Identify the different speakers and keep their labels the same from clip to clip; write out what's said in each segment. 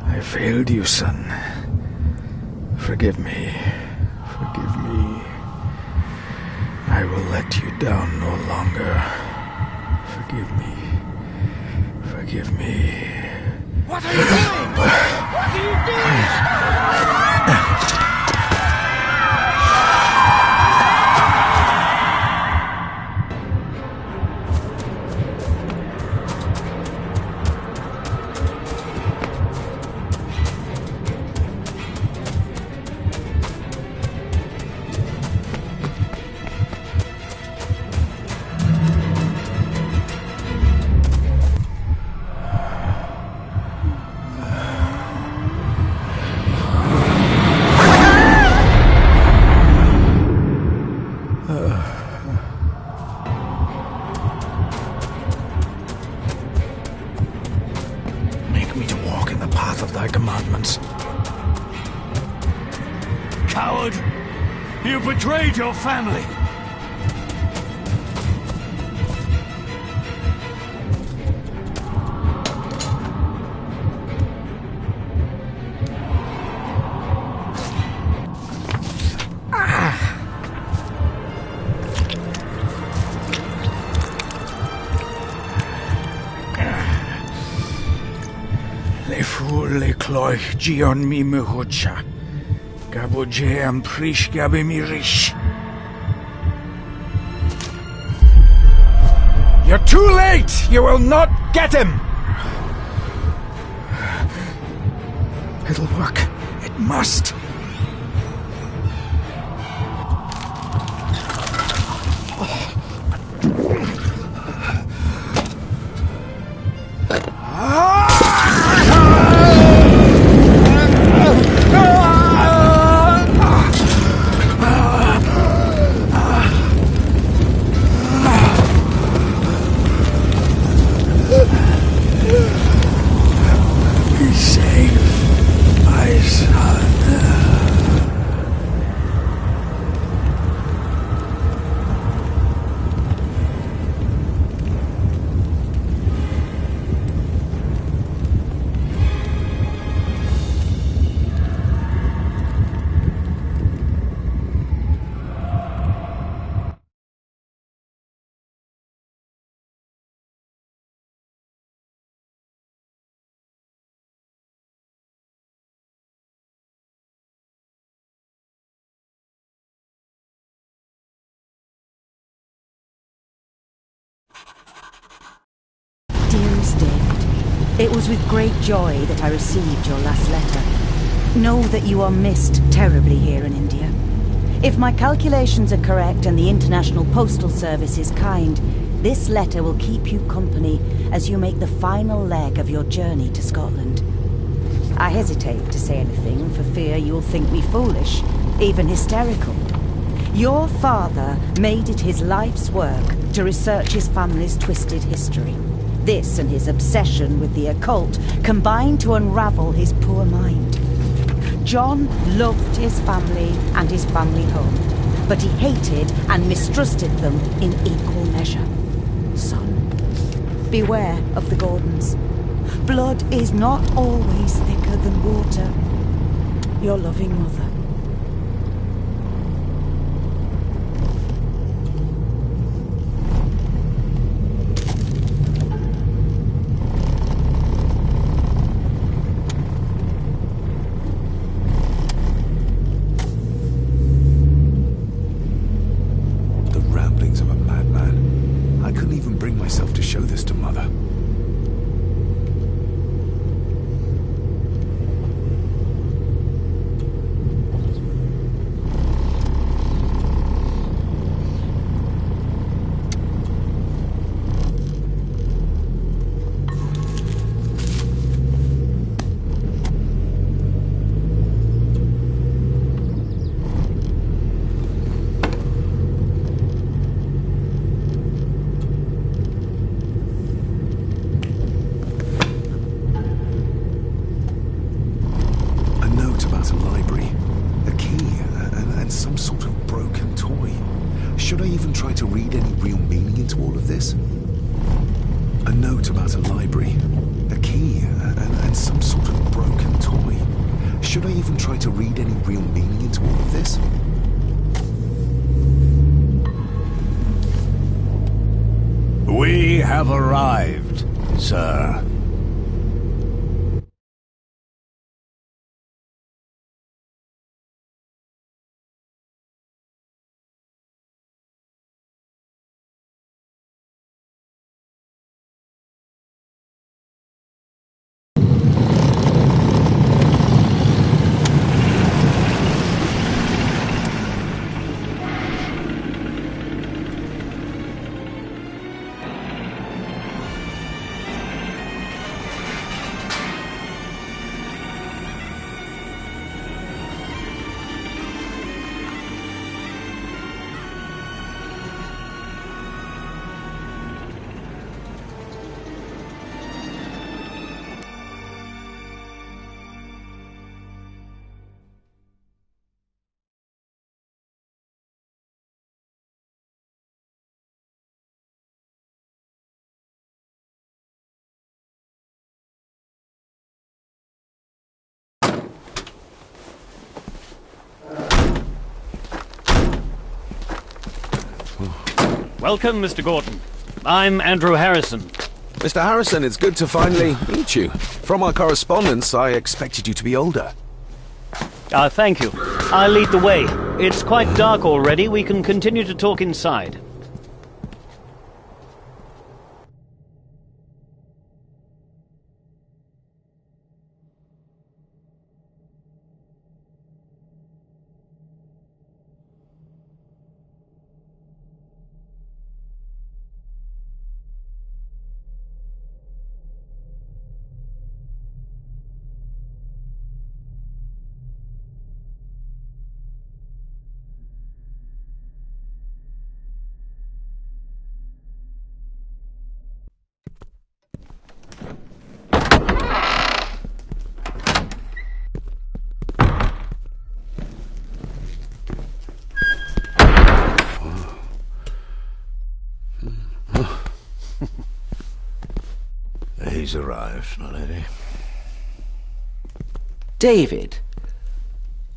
Speaker 1: I failed you, son. Forgive me. Forgive me. I will let you down no longer. Forgive me. Forgive me.
Speaker 2: What are you doing? What are you doing?
Speaker 1: Make me to walk in the path of thy commandments.
Speaker 2: Coward! You betrayed your family!
Speaker 1: Le cloich gion mi muhucha. Gabuje am prish gabe mi rish. You're too late! You will not get him! It'll work. It must.
Speaker 3: Dearest David, it was with great joy that I received your last letter. Know that you are missed terribly here in India. If my calculations are correct and the International Postal Service is kind, this letter will keep you company as you make the final leg of your journey to Scotland. I hesitate to say anything for fear you'll think me foolish, even hysterical. Your father made it his life's work to research his family's twisted history. This and his obsession with the occult combined to unravel his poor mind. John loved his family and his family home, but he hated and mistrusted them in equal measure. Son, beware of the Gordons. Blood is not always thicker than water. Your loving mother.
Speaker 4: myself to show this to Mother. of this? A note about a library, a key, and some sort of broken toy. Should I even try to read any real meaning into all of this?
Speaker 5: We have arrived, sir.
Speaker 6: Welcome, Mr. Gordon. I'm Andrew Harrison.
Speaker 4: Mr. Harrison, it's good to finally meet you. From our correspondence, I expected you to be older.
Speaker 6: Thank you. I'll lead the way. It's quite dark already. We can continue to talk inside.
Speaker 5: He's arrived, my lady.
Speaker 2: David,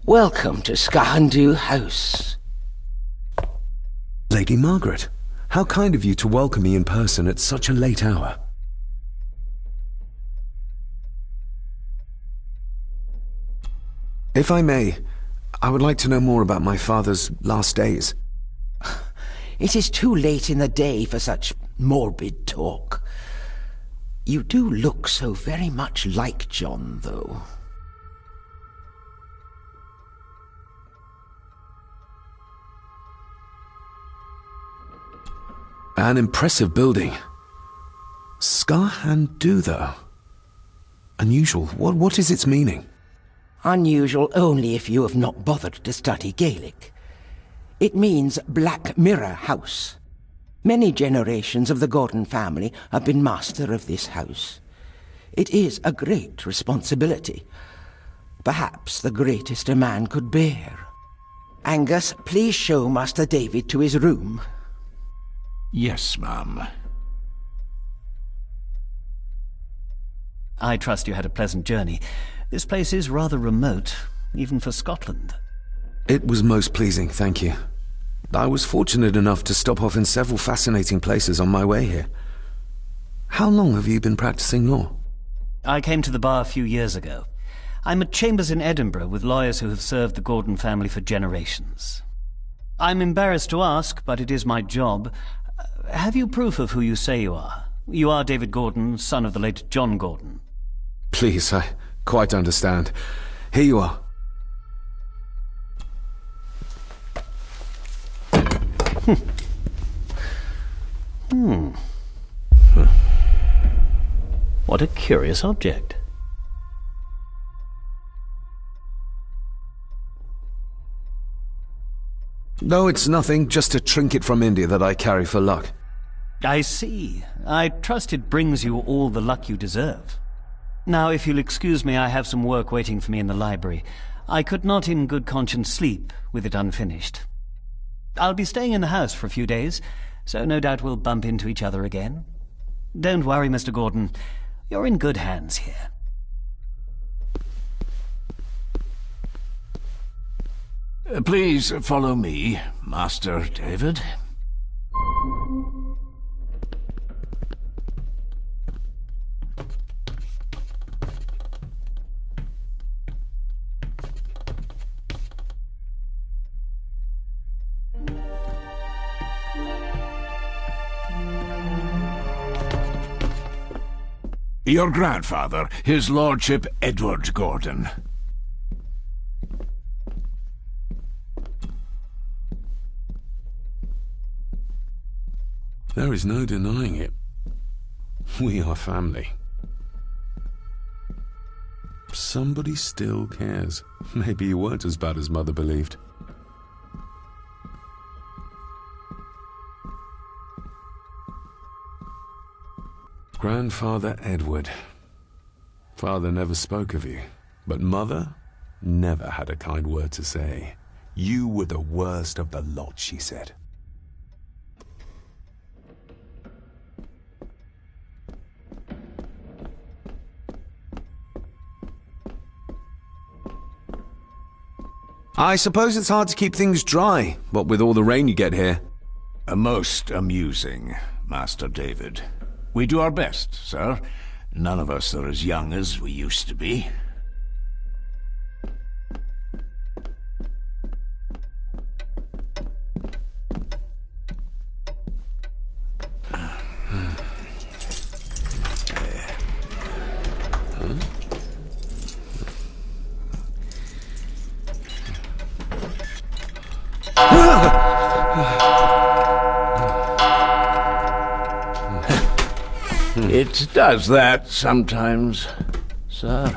Speaker 2: welcome to Skahandu House.
Speaker 4: Lady Margaret, how kind of you to welcome me in person at such a late hour. If I may, I would like to know more about my father's last days.
Speaker 2: It is too late in the day for such morbid talk. You do look so very much like John, though.
Speaker 4: An impressive building. Skahandu, though. Unusual. What is its meaning?
Speaker 2: Unusual only if you have not bothered to study Gaelic. It means Black Mirror House. Many generations of the Gordon family have been master of this house. It is a great responsibility. Perhaps the greatest a man could bear. Angus, please show Master David to his room.
Speaker 5: Yes, ma'am.
Speaker 6: I trust you had a pleasant journey. This place is rather remote, even for Scotland.
Speaker 4: It was most pleasing, thank you. I was fortunate enough to stop off in several fascinating places on my way here. How long have you been practicing law?
Speaker 6: I came to the bar a few years ago. I'm at chambers in Edinburgh with lawyers who have served the Gordon family for generations. I'm embarrassed to ask, but it is my job. Have you proof of who you say you are? You are David Gordon, son of the late John Gordon.
Speaker 4: Please, I quite understand. Here you are.
Speaker 6: What a curious object.
Speaker 4: No, it's nothing. Just a trinket from India that I carry for luck.
Speaker 6: I see. I trust it brings you all the luck you deserve. Now, if you'll excuse me, I have some work waiting for me in the library. I could not in good conscience sleep with it unfinished. I'll be staying in the house for a few days. so no doubt we'll bump into each other again. Don't worry, Mr. Gordon. You're in good hands here.
Speaker 5: Please follow me, Master David. Your grandfather, his lordship Edward Gordon.
Speaker 4: There is no denying it. We are family. Somebody still cares. Maybe you weren't as bad as Mother believed. Grandfather Edward. Father never spoke of you, but Mother never had a kind word to say. You were the worst of the lot, she said.
Speaker 7: I suppose it's hard to keep things dry, what with all the rain you get here.
Speaker 5: Most amusing, Master David. We do our best, sir. None of us are as young as we used to be. It does that sometimes, sir.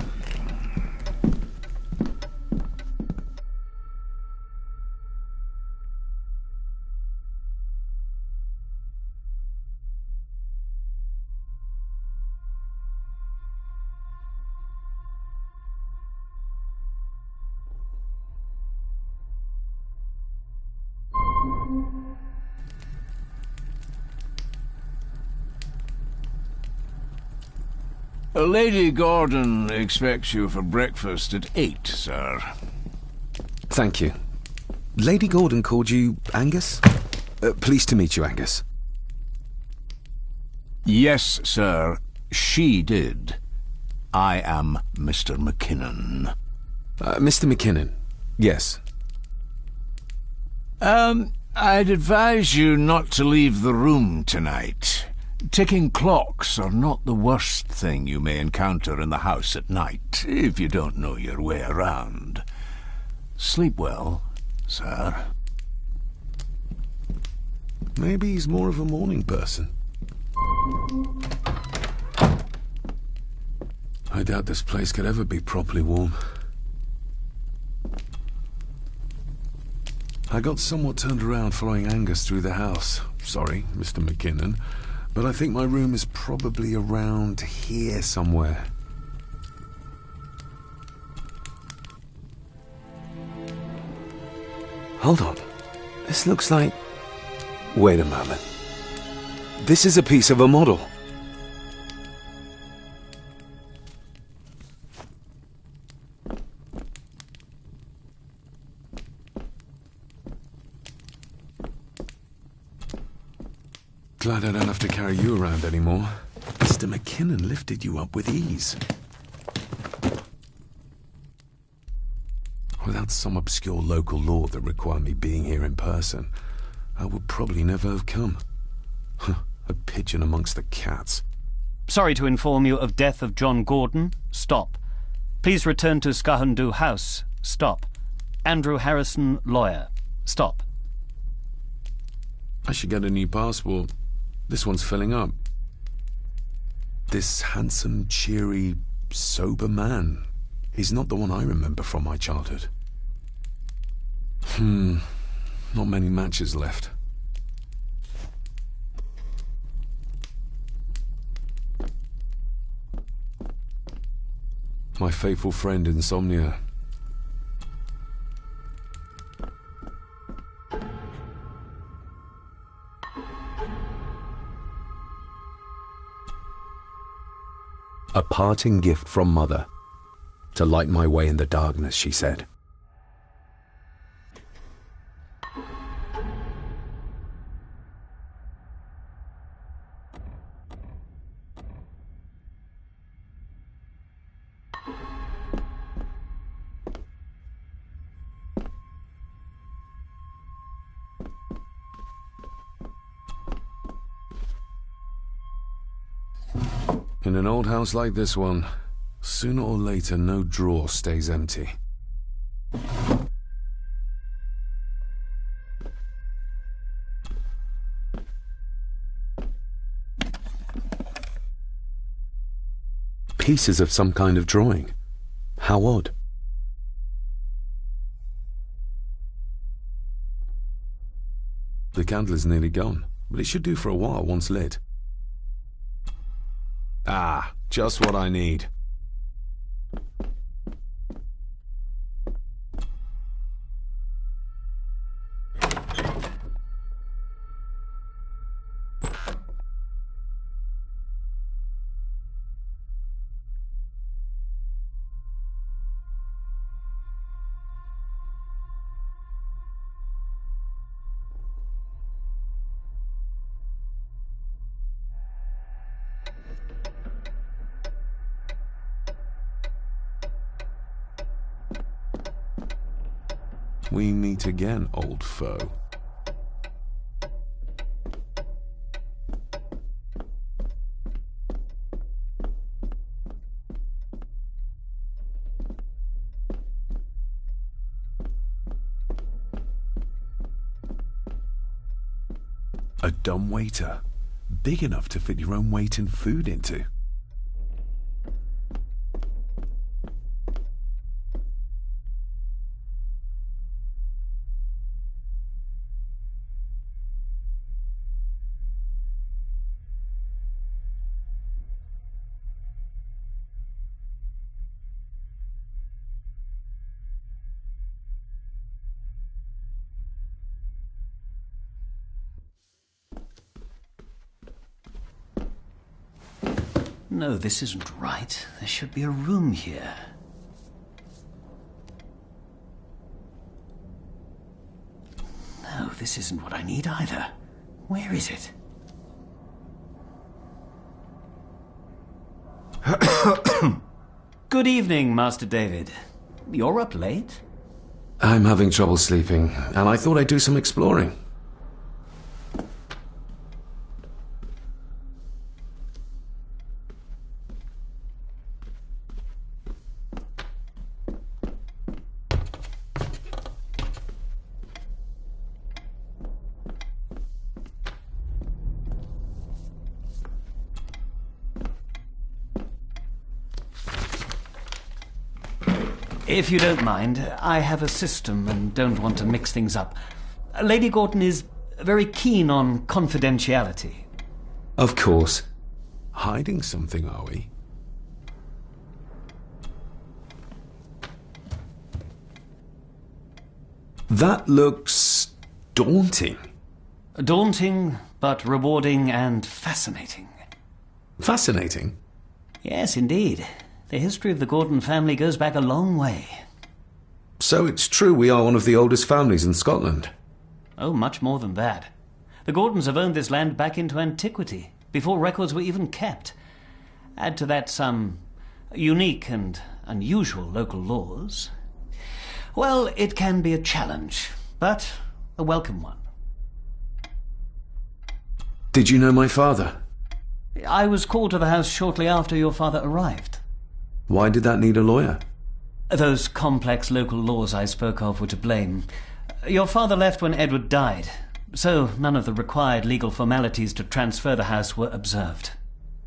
Speaker 5: Lady Gordon expects you for breakfast at 8, sir.
Speaker 7: Thank you. Lady Gordon called you Angus? Pleased to meet you, Angus.
Speaker 5: Yes, sir. She did. I am Mr. McKinnon.
Speaker 7: Mr. McKinnon. Yes.
Speaker 5: I'd advise you not to leave the room tonight. Ticking clocks are not the worst thing you may encounter in the house at night, if you don't know your way around. Sleep well, sir.
Speaker 4: Maybe he's more of a morning person. I doubt this place could ever be properly warm. I got somewhat turned around following Angus through the house. Sorry, Mr. McKinnon. But I think my room is probably around here somewhere.
Speaker 7: Hold on. This looks like... Wait a moment. This is a piece of a model.
Speaker 4: Glad I don't have to carry you around anymore. Mr. McKinnon lifted you up with ease. Without some obscure local law that required me being here in person, I would probably never have come. A pigeon amongst the cats.
Speaker 6: Sorry to inform you of death of John Gordon. Stop. Please return to Skahandu House. Stop. Andrew Harrison, lawyer. Stop.
Speaker 4: I should get a new passport. This one's filling up. This handsome, cheery, sober man. He's not the one I remember from my childhood. Not many matches left. My faithful friend Insomnia.
Speaker 7: A parting gift from Mother. To light my way in the darkness, she said. In an old house like this one, sooner or later no drawer stays empty. Pieces of some kind of drawing. How odd. The candle is nearly gone, but it should do for a while once lit. Ah, just what I need. We meet again, old foe. A dumb waiter, big enough to fit your own weight and food into.
Speaker 6: No, this isn't right. There should be a room here. No, this isn't what I need either. Where is it? Good evening, Master David. You're up late?
Speaker 7: I'm having trouble sleeping, and I thought I'd do some exploring.
Speaker 6: If you don't mind, I have a system and don't want to mix things up. Lady Gorton is very keen on confidentiality.
Speaker 7: Of course. Hiding something, are we? That looks daunting.
Speaker 6: Daunting, but rewarding and fascinating.
Speaker 7: Fascinating?
Speaker 6: Yes, indeed. The history of the Gordon family goes back a long way.
Speaker 7: So it's true we are one of the oldest families in Scotland?
Speaker 6: Oh, much more than that. The Gordons have owned this land back into antiquity, before records were even kept. Add to that some unique and unusual local laws. Well, it can be a challenge, but a welcome one.
Speaker 7: Did you know my father?
Speaker 6: I was called to the house shortly after your father arrived.
Speaker 7: Why did that need a lawyer?
Speaker 6: Those complex local laws I spoke of were to blame. Your father left when Edward died, so none of the required legal formalities to transfer the house were observed.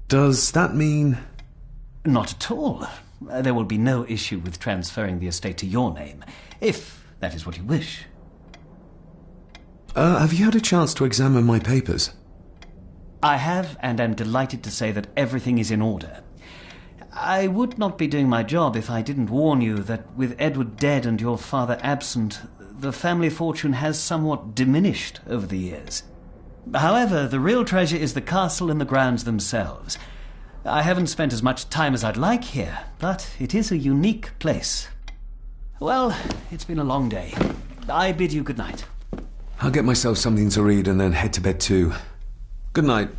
Speaker 7: Does that mean...
Speaker 6: Not at all. There will be no issue with transferring the estate to your name, if that is what you wish.
Speaker 7: Have you had a chance to examine my papers?
Speaker 6: I have, and am delighted to say that everything is in order. I would not be doing my job if I didn't warn you that with Edward dead and your father absent, the family fortune has somewhat diminished over the years. However, the real treasure is the castle and the grounds themselves. I haven't spent as much time as I'd like here, but it is a unique place. Well, it's been a long day. I bid you good night.
Speaker 7: I'll get myself something to read and then head to bed too. Good night.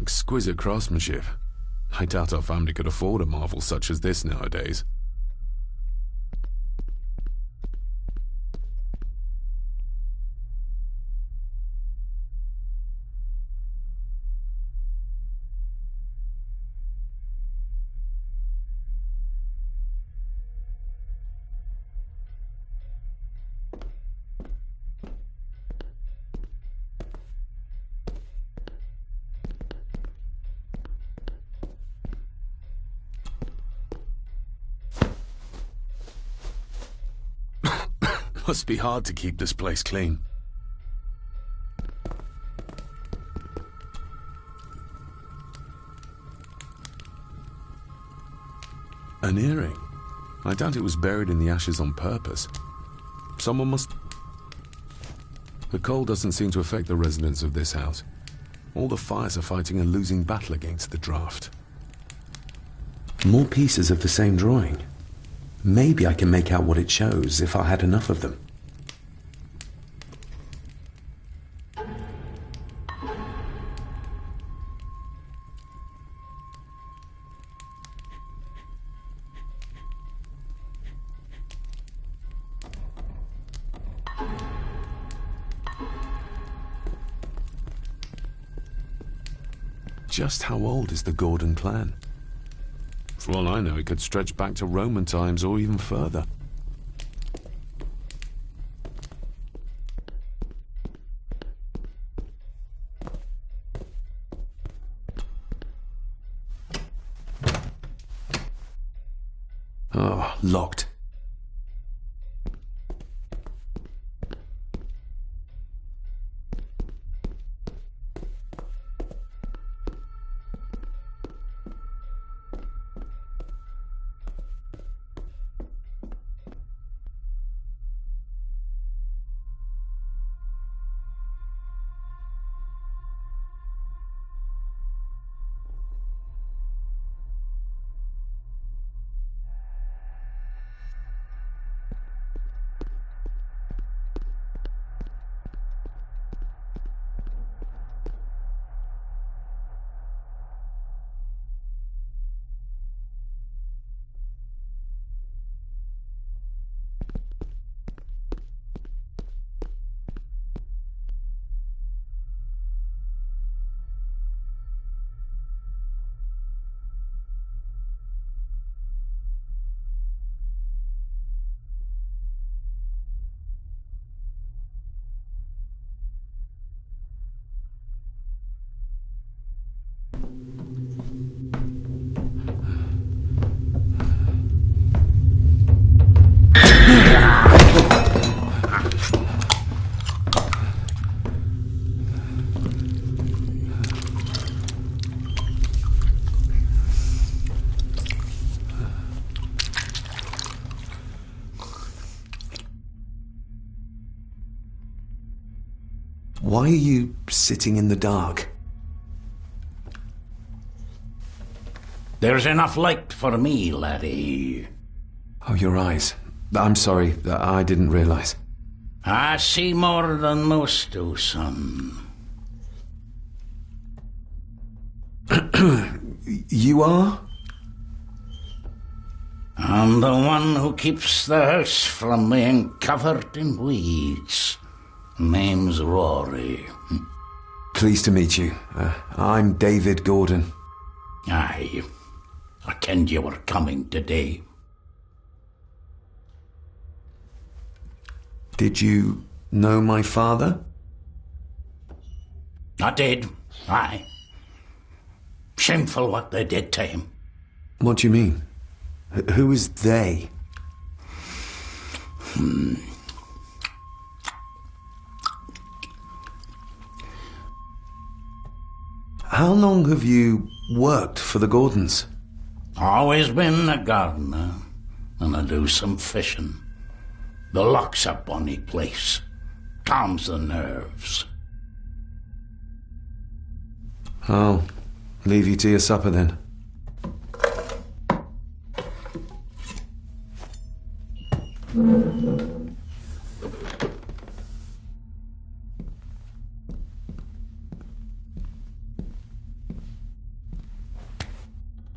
Speaker 4: Exquisite craftsmanship. I doubt our family could afford a marvel such as this nowadays. Must be hard to keep this place clean. An earring? I doubt it was buried in the ashes on purpose. Someone must... The cold doesn't seem to affect the residents of this house. All the fires are fighting a losing battle against the draft.
Speaker 7: More pieces of the same drawing. Maybe I can make out what it shows if I had enough of them.
Speaker 4: Just how old is the Gordon clan? For all I know, it could stretch back to Roman times or even further. Oh, locked.
Speaker 7: Why are you sitting in the dark?
Speaker 8: There's enough light for me, laddie.
Speaker 7: Oh, your eyes. I'm sorry, I didn't realize.
Speaker 8: I see more than most do, son.
Speaker 7: You are?
Speaker 8: I'm the one who keeps the house from being covered in weeds. Name's Rory.
Speaker 7: Pleased to meet you. I'm David Gordon.
Speaker 8: Aye. I kenned you were coming today.
Speaker 7: Did you know my father?
Speaker 8: I did. Aye. Shameful what they did to him.
Speaker 7: What do you mean? Who is they? How long have you worked for the Gordons?
Speaker 8: Always been a gardener, and I do some fishing. The loch's a bonny place. Calms the nerves.
Speaker 7: I'll leave you to your supper then.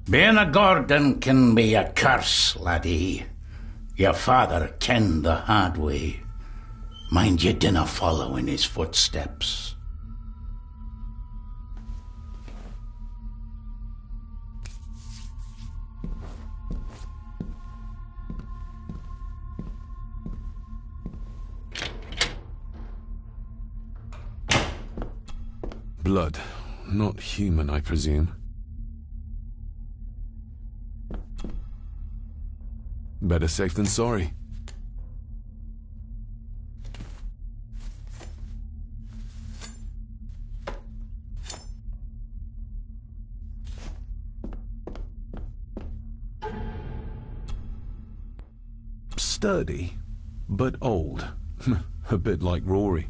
Speaker 8: Being a Gordon can be a curse, laddie. Your father kenned the hard way. Mind you dinna follow in his footsteps.
Speaker 4: Blood. Not human, I presume. Better safe than sorry. Sturdy, but old. A bit like Rory.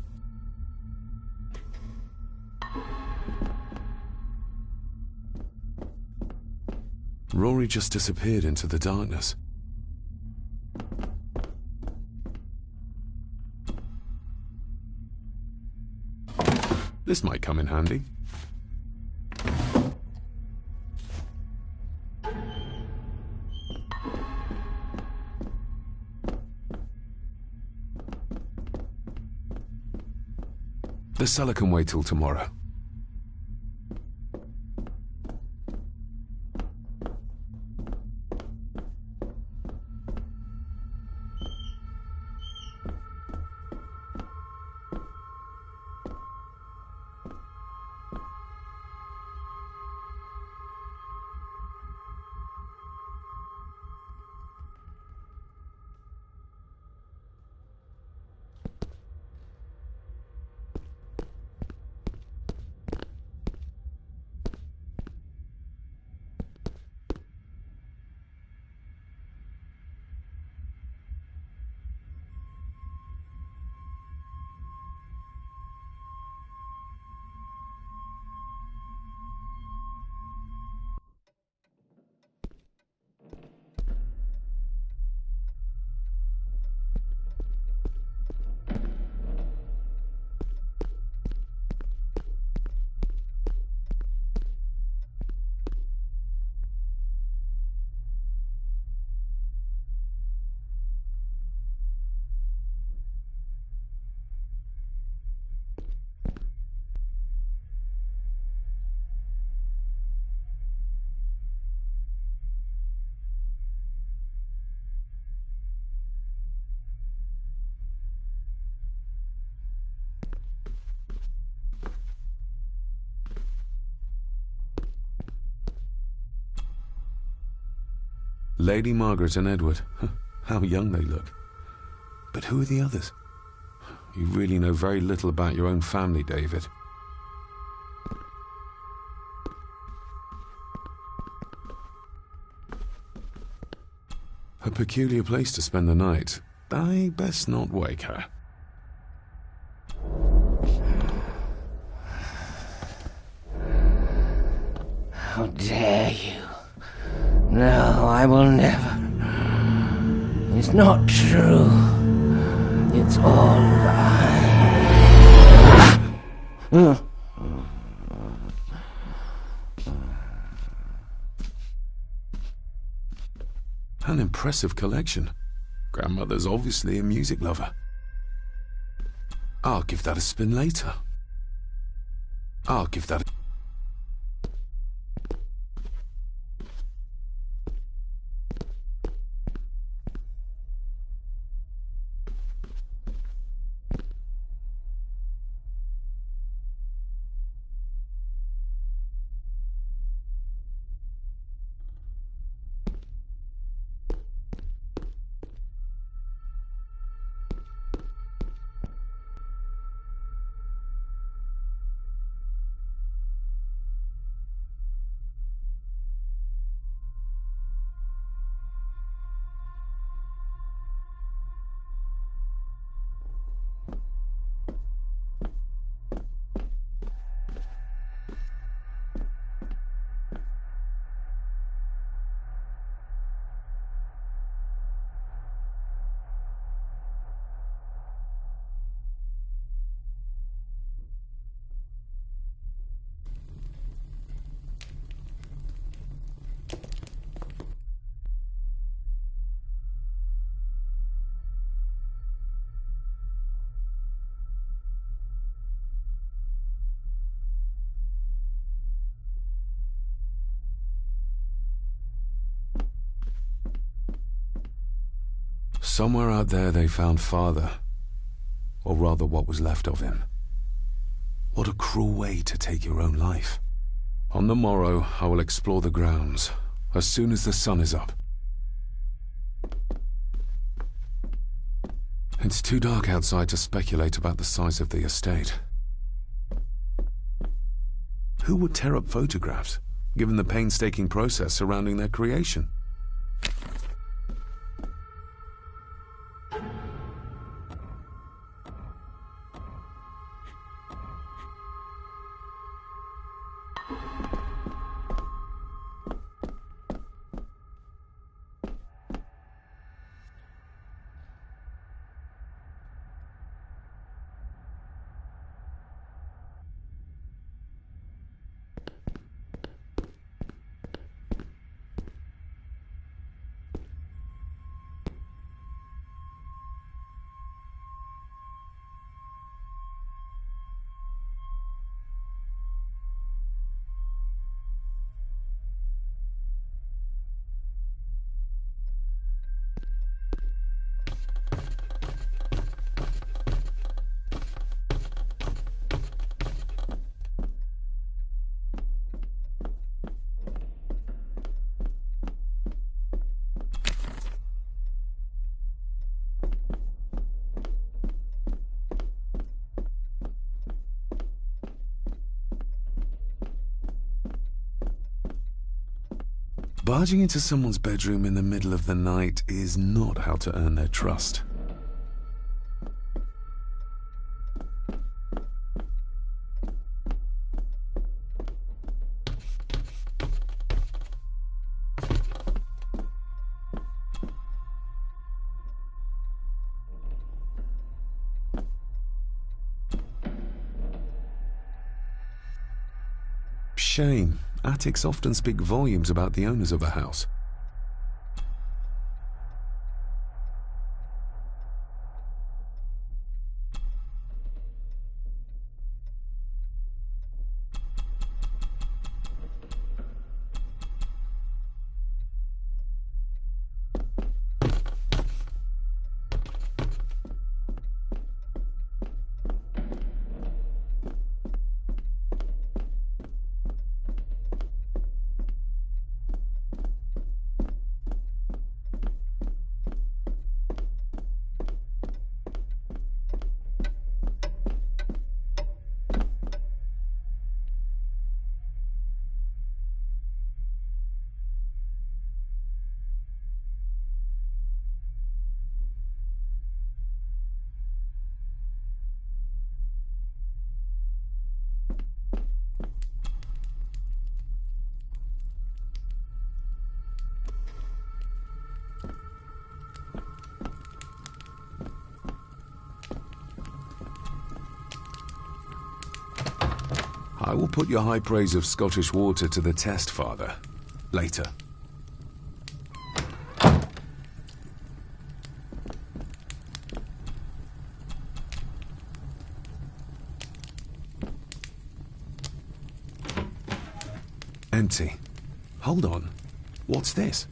Speaker 4: Rory just disappeared into the darkness. This might come in handy. The cellar can wait till tomorrow. Lady Margaret and Edward. How young they look. But who are the others? You really know very little about your own family, David. A peculiar place to spend the night. I best not wake her.
Speaker 2: How dare you? No, I will never. It's not true. It's It's all right.
Speaker 4: An impressive collection. Grandmother's obviously a music lover. I'll give that a spin later. I'll give that a... Somewhere out there they found Father. Or rather what was left of him. What a cruel way to take your own life. On the morrow, I will explore the grounds, as soon as the sun is up. It's too dark outside to speculate about the size of the estate. Who would tear up photographs, given the painstaking process surrounding their creation? Barging into someone's bedroom in the middle of the night is not how to earn their trust. Shame. Attics often speak volumes about the owners of a house. I will put your high praise of Scottish water to the test, Father. Later. Empty. Hold on. What's this?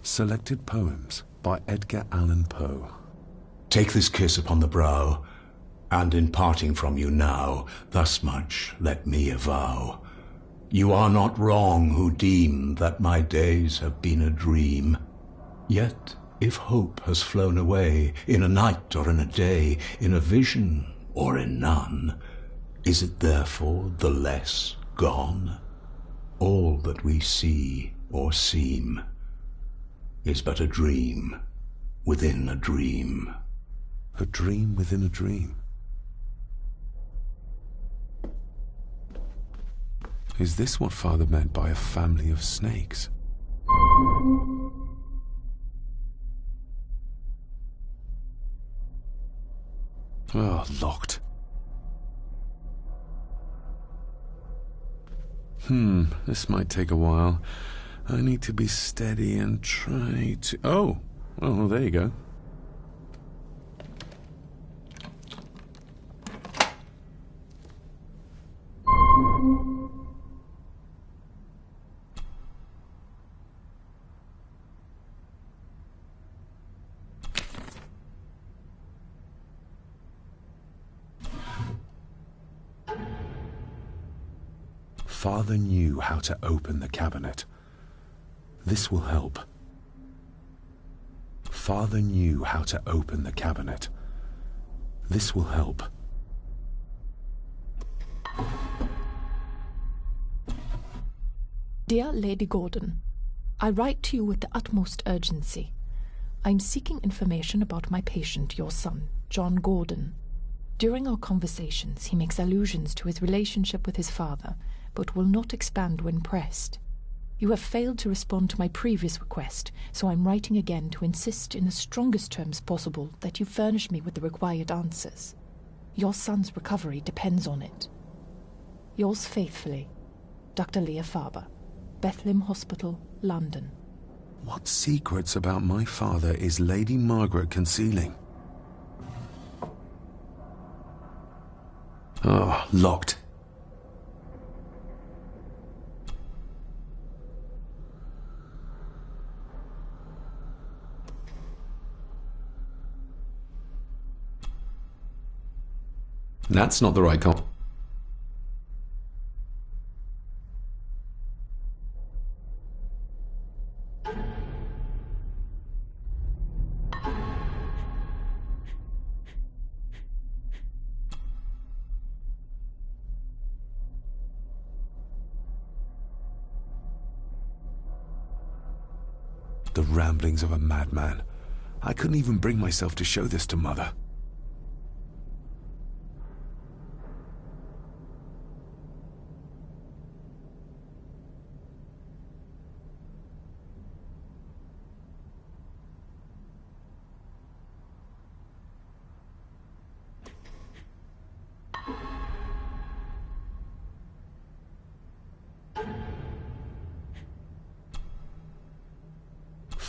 Speaker 4: Selected Poems by Edgar Allan Poe.
Speaker 8: Take this kiss upon the brow, and in parting from you now, thus much let me avow. You are not wrong who deem that my days have been a dream. Yet, if hope has flown away, in a night or in a day, in a vision or in none, is it therefore the less gone? All that we see or seem is but a dream within a dream.
Speaker 4: A dream within a dream. Is this what Father meant by a family of snakes? Oh, locked. This might take a while. I need to be steady and try to... Oh! Well, there you go. Father knew how to open the cabinet. This will help. Father knew how to open the cabinet. This will help.
Speaker 9: Dear Lady Gordon, I write to you with the utmost urgency. I am seeking information about my patient, your son, John Gordon. During our conversations, he makes allusions to his relationship with his father, but will not expand when pressed. You have failed to respond to my previous request, so I'm writing again to insist in the strongest terms possible that you furnish me with the required answers. Your son's recovery depends on it. Yours faithfully, Dr. Leah Farber, Bethlehem Hospital, London.
Speaker 4: What secrets about my father is Lady Margaret concealing? Oh, locked. That's not the right call. The ramblings of a madman. I couldn't even bring myself to show this to Mother.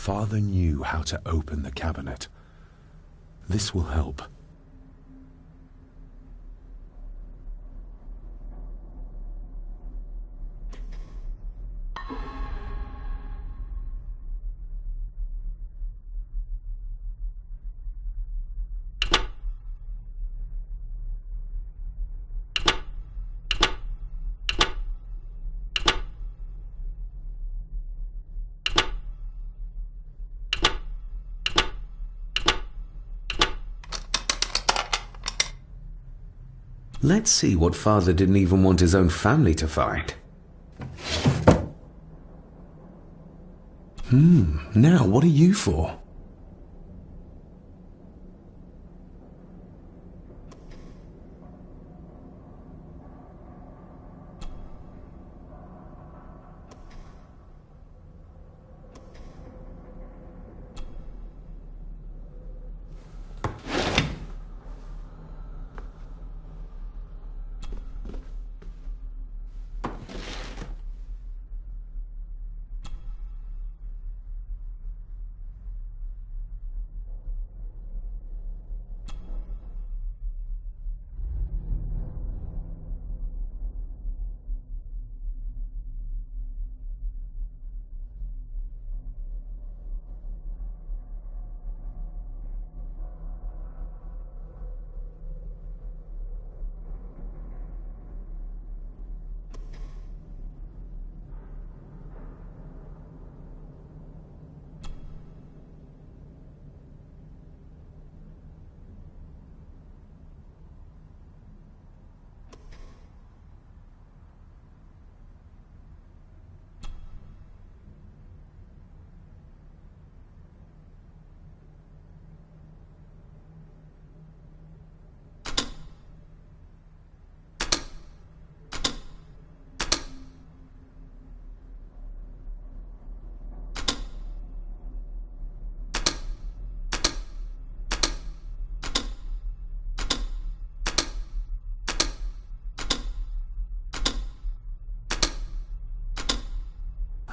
Speaker 7: Father knew how to open the cabinet. This will help. Let's see what Father didn't even want his own family to find. Now what are you for?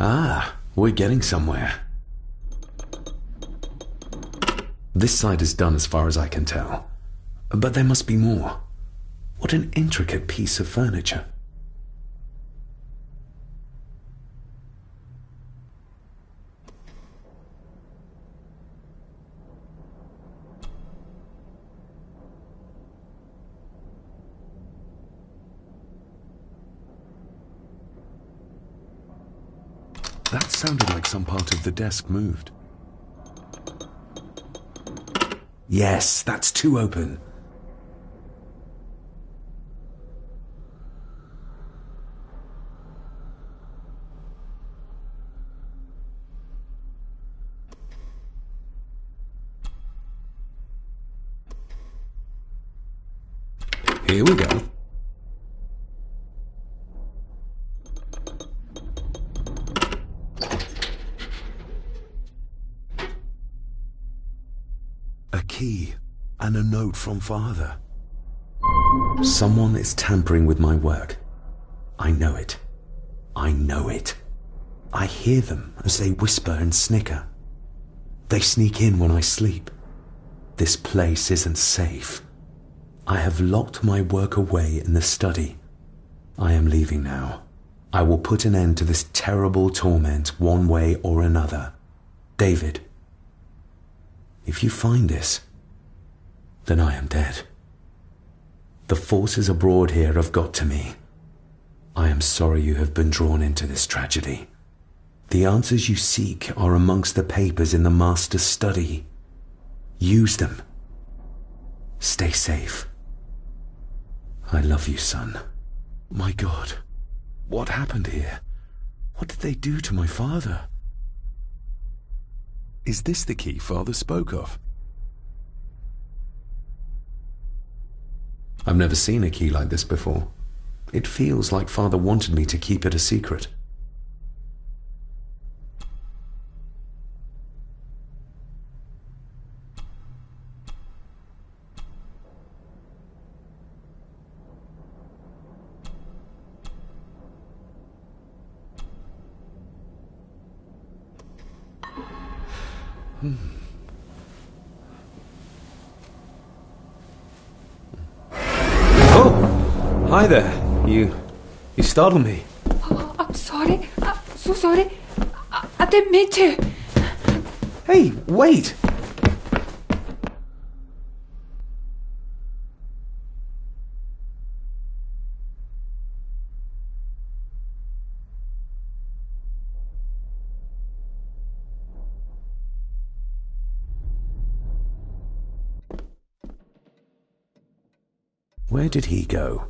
Speaker 7: Ah, we're getting somewhere. This side is done as far as I can tell. But there must be more. What an intricate piece of furniture. That sounded like some part of the desk moved. Yes, that's too open. Here we go. A key and a note from Father. Someone is tampering with my work. I know it. I know it. I hear them as they whisper and snicker. They sneak in when I sleep. This place isn't safe. I have locked my work away in the study. I am leaving now. I will put an end to this terrible torment one way or another. David, if you find this, then I am dead. The forces abroad here have got to me. I am sorry you have been drawn into this tragedy. The answers you seek are amongst the papers in the Master's study. Use them. Stay safe. I love you, son. My God, what happened here? What did they do to my father? Is this the key Father spoke of? I've never seen a key like this before. It feels like Father wanted me to keep it a secret. Oh! Hi there. You startled me.
Speaker 10: Oh, I'm sorry. I'm so sorry. I didn't mean to.
Speaker 7: Hey, wait! Where did he go?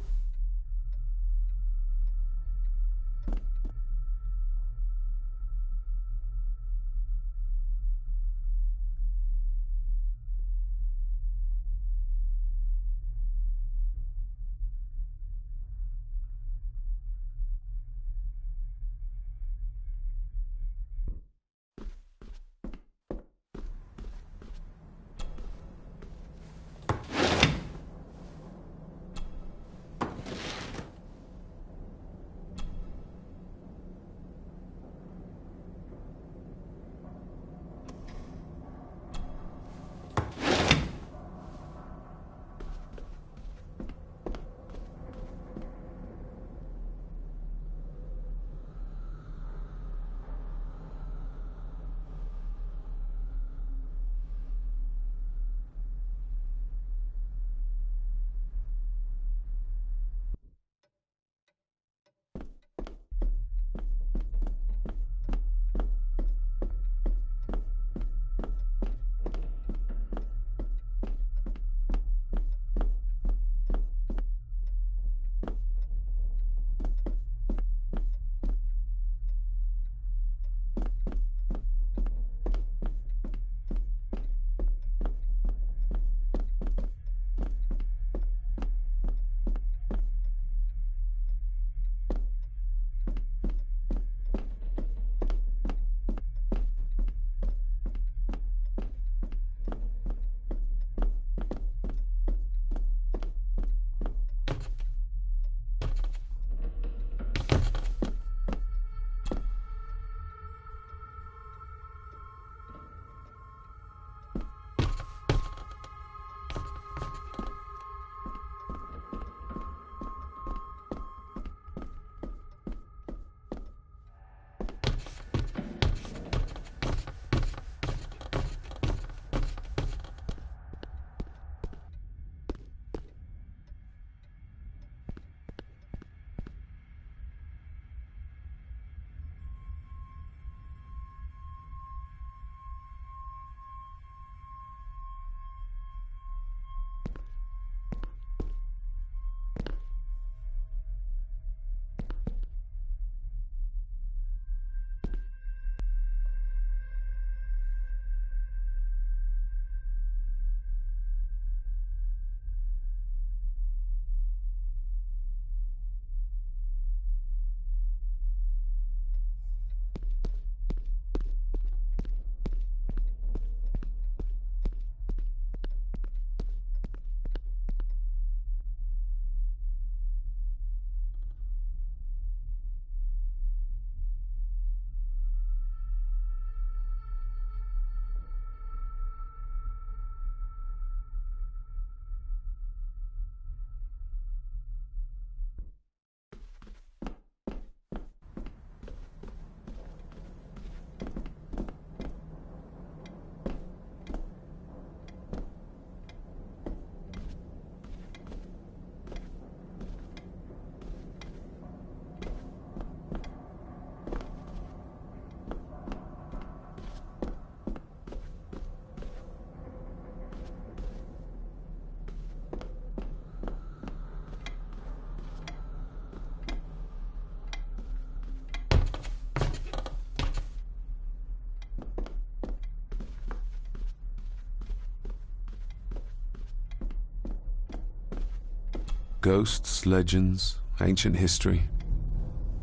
Speaker 4: Ghosts, legends, ancient history.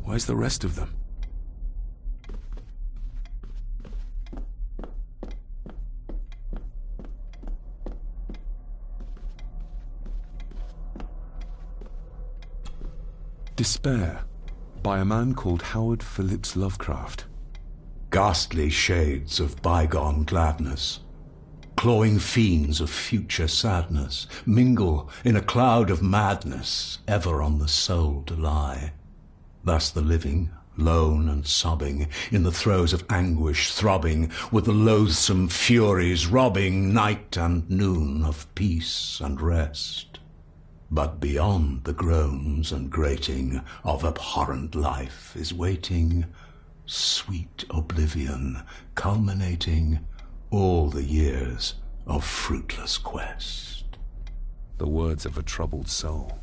Speaker 4: Where's the rest of them? Despair, by a man called Howard Phillips Lovecraft.
Speaker 5: Ghastly shades of bygone gladness, clawing fiends of future sadness, mingle in a cloud of madness, ever on the soul to lie. Thus the living, lone and sobbing, in the throes of anguish throbbing, with the loathsome furies robbing night and noon of peace and rest. But beyond the groans and grating of abhorrent life is waiting sweet oblivion, culminating all the years of fruitless quest.
Speaker 4: The words of a troubled soul.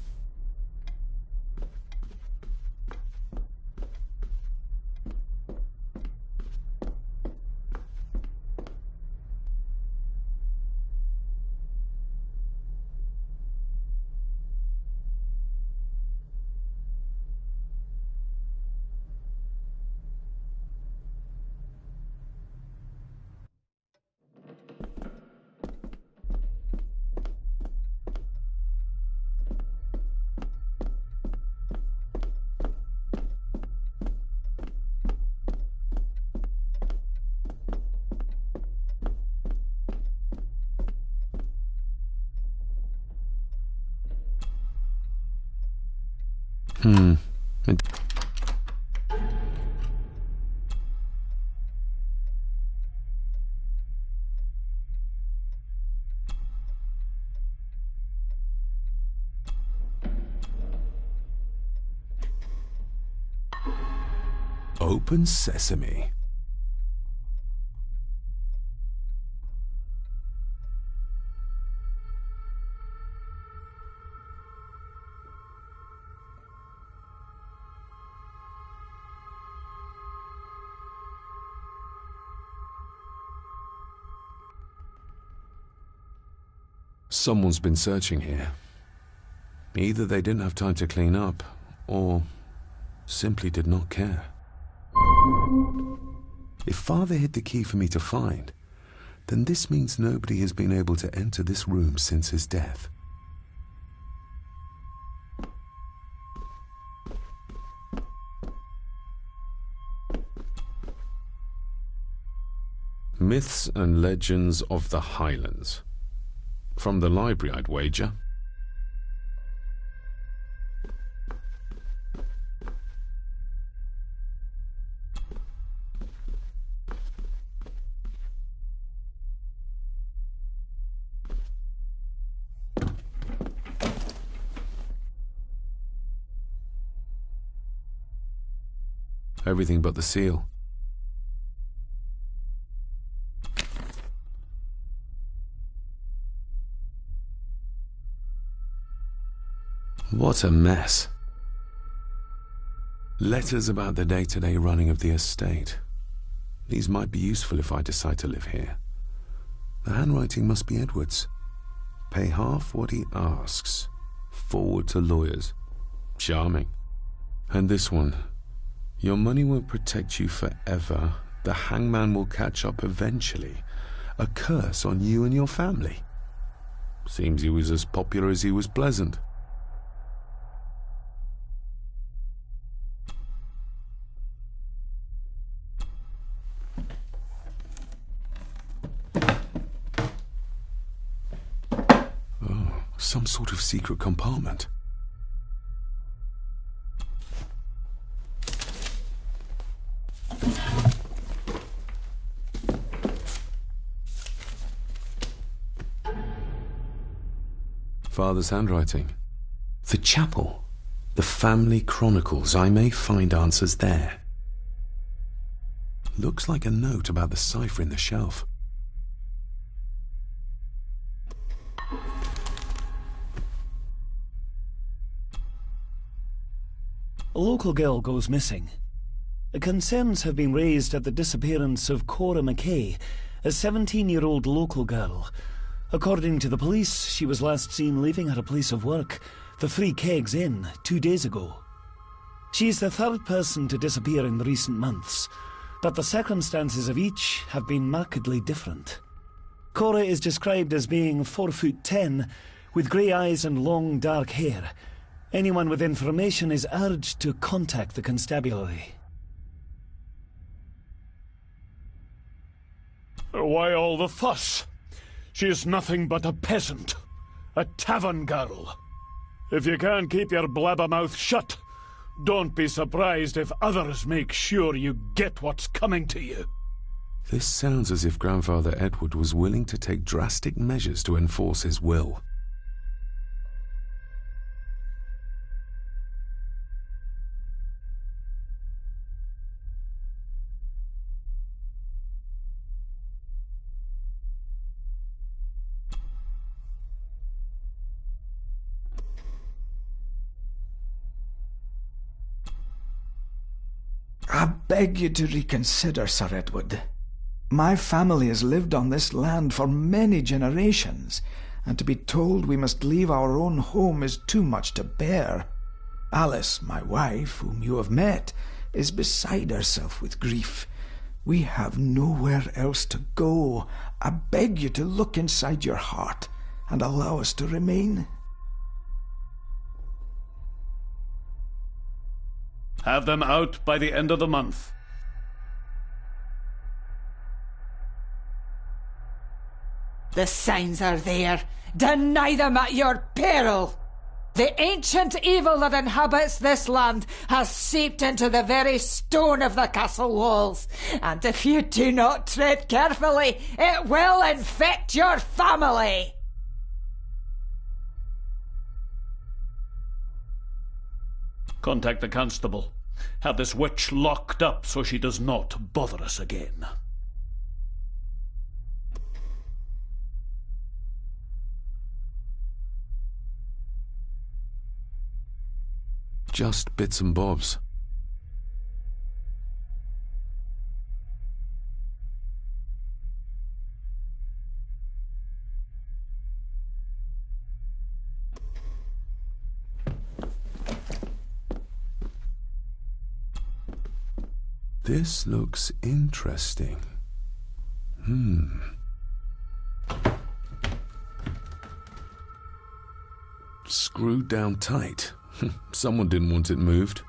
Speaker 4: Open sesame. Someone's been searching here. Either they didn't have time to clean up, or simply did not care. If Father hid the key for me to find, then this means nobody has been able to enter this room since his death. Myths and Legends of the Highlands. From the library, I'd wager. Everything but the seal. What a mess. Letters about the day-to-day running of the estate. These might be useful if I decide to live here. The handwriting must be Edward's. Pay half what he asks. Forward to lawyers. Charming. And this one. Your money won't protect you forever. The hangman will catch up eventually. A curse on you and your family. Seems he was as popular as he was pleasant. Oh, some sort of secret compartment. Father's handwriting. The chapel. The family chronicles. I may find answers there. Looks like a note about the cipher in the shelf.
Speaker 6: A local girl goes missing. Concerns have been raised at the disappearance of Cora McKay, a 17-year-old local girl. According to the police, she was last seen leaving her place of work, the Three Kegs Inn, 2 days ago. She is the third person to disappear in the recent months, but the circumstances of each have been markedly different. Cora is described as being 4'10", with grey eyes and long dark hair. Anyone with information is urged to contact the constabulary.
Speaker 1: Why all the fuss? She is nothing but a peasant. A tavern girl. If you can't keep your blabbermouth shut, don't be surprised if others make sure you get what's coming to you.
Speaker 4: This sounds as if Grandfather Edward was willing to take drastic measures to enforce his will.
Speaker 11: I beg you to reconsider, Sir Edward. My family has lived on this land for many generations, and to be told we must leave our own home is too much to bear. Alice, my wife, whom you have met, is beside herself with grief. We have nowhere else to go. I beg you to look inside your heart and allow us to remain.
Speaker 1: Have them out by the end of the month.
Speaker 12: The signs are there. Deny them at your peril. The ancient evil that inhabits this land has seeped into the very stone of the castle walls, and if you do not tread carefully, it will infect your family.
Speaker 1: Contact the constable. Have this witch locked up so she does not bother us again.
Speaker 4: Just bits and bobs. This looks interesting. Screwed down tight. Someone didn't want it moved.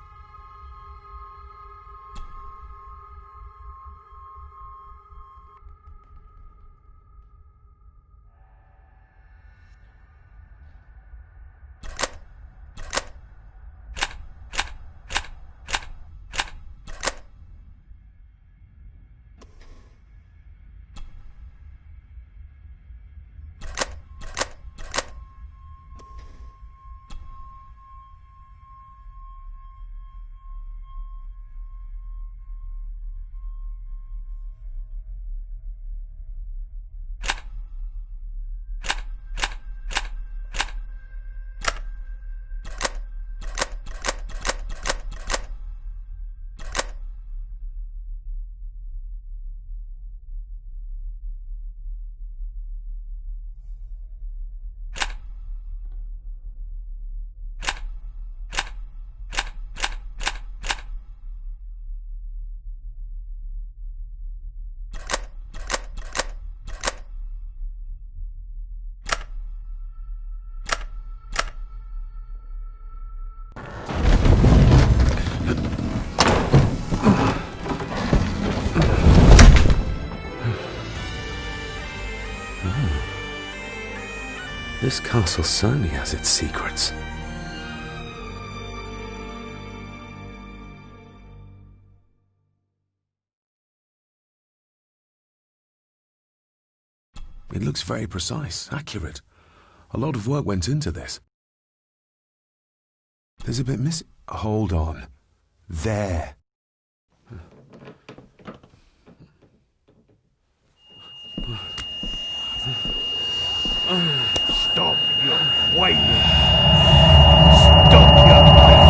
Speaker 4: This castle certainly has its secrets. It looks very precise, accurate. A lot of work went into this. There's a bit missing. Hold on. There.
Speaker 1: Stop your whining! Stop your whining!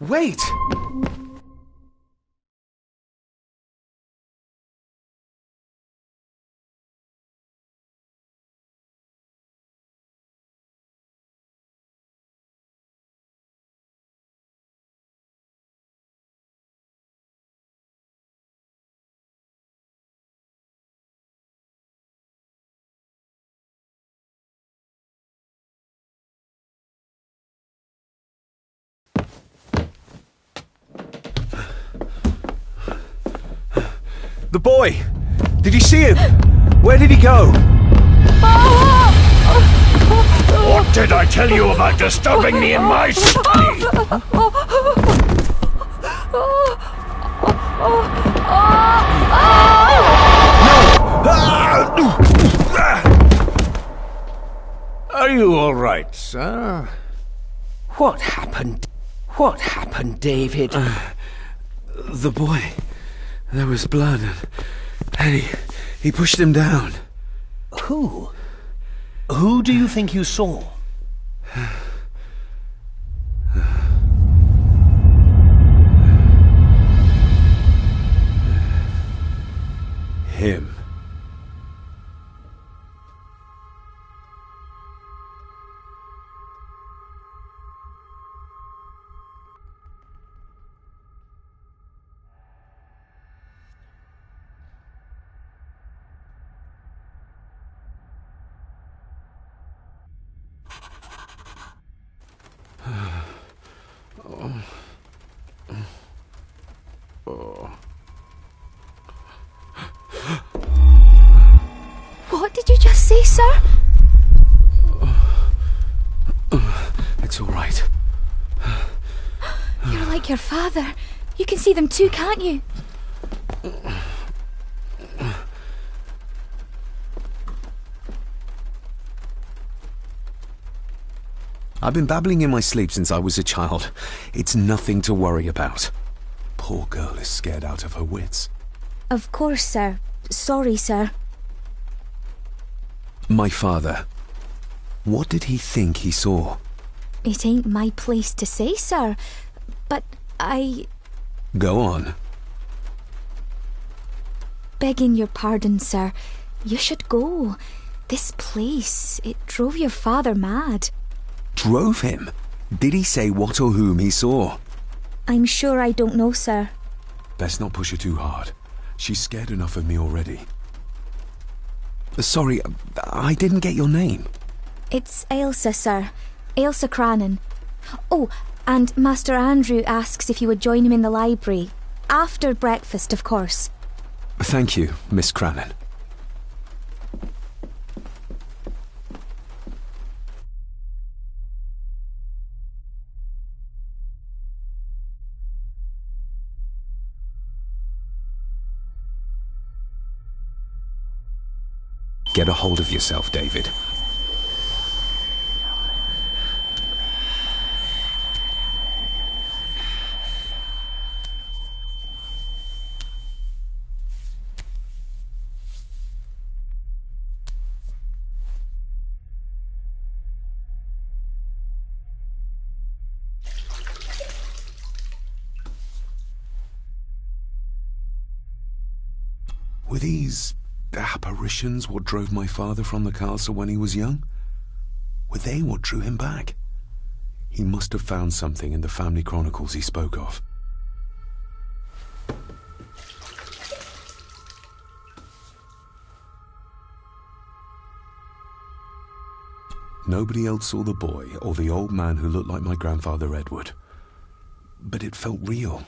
Speaker 11: Wait!
Speaker 7: The boy! Did you see him? Where did he go?
Speaker 1: What did I tell you about disturbing me in my study?
Speaker 5: Are you all right, sir?
Speaker 2: What happened? What happened, David?
Speaker 7: The boy. There was blood and he pushed him down.
Speaker 6: Who? Who do you think you saw?
Speaker 7: Him.
Speaker 10: What did you just say, sir?
Speaker 7: It's all right.
Speaker 10: You're like your father. You can see them too, can't you?
Speaker 7: I've been babbling in my sleep since I was a child. It's nothing to worry about. Poor girl is scared out of her wits.
Speaker 10: Of course, sir. Sorry, sir.
Speaker 7: My father. What did he think he saw?
Speaker 10: It ain't my place to say, sir. But
Speaker 7: Go on.
Speaker 10: Begging your pardon, sir. You should go. This place, it drove your father mad.
Speaker 7: Drove him? Did he say what or whom he saw?
Speaker 10: I'm sure I don't know, sir.
Speaker 7: Best not push her too hard. She's scared enough of me already. Sorry, I didn't get your name.
Speaker 10: It's Ailsa, sir. Ailsa Crannan. Oh, and Master Andrew asks if you would join him in the library. After breakfast, of course.
Speaker 7: Thank you, Miss Crannan. Get a hold of yourself, David. Were these apparitions what drove my father from the castle when he was young? Were they what drew him back? He must have found something in the family chronicles he spoke of. Nobody else saw the boy or the old man who looked like my grandfather Edward. But it felt real,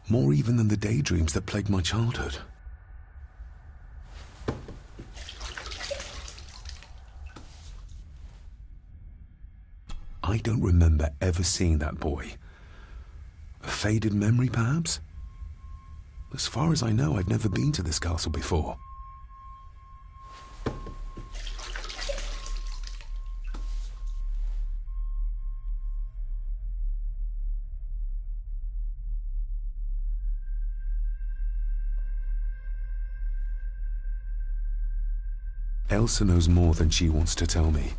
Speaker 7: more even than the daydreams that plagued my childhood. I don't remember ever seeing that boy. A faded memory, perhaps? As far as I know, I've never been to this castle before. Elsa knows more than she wants to tell me.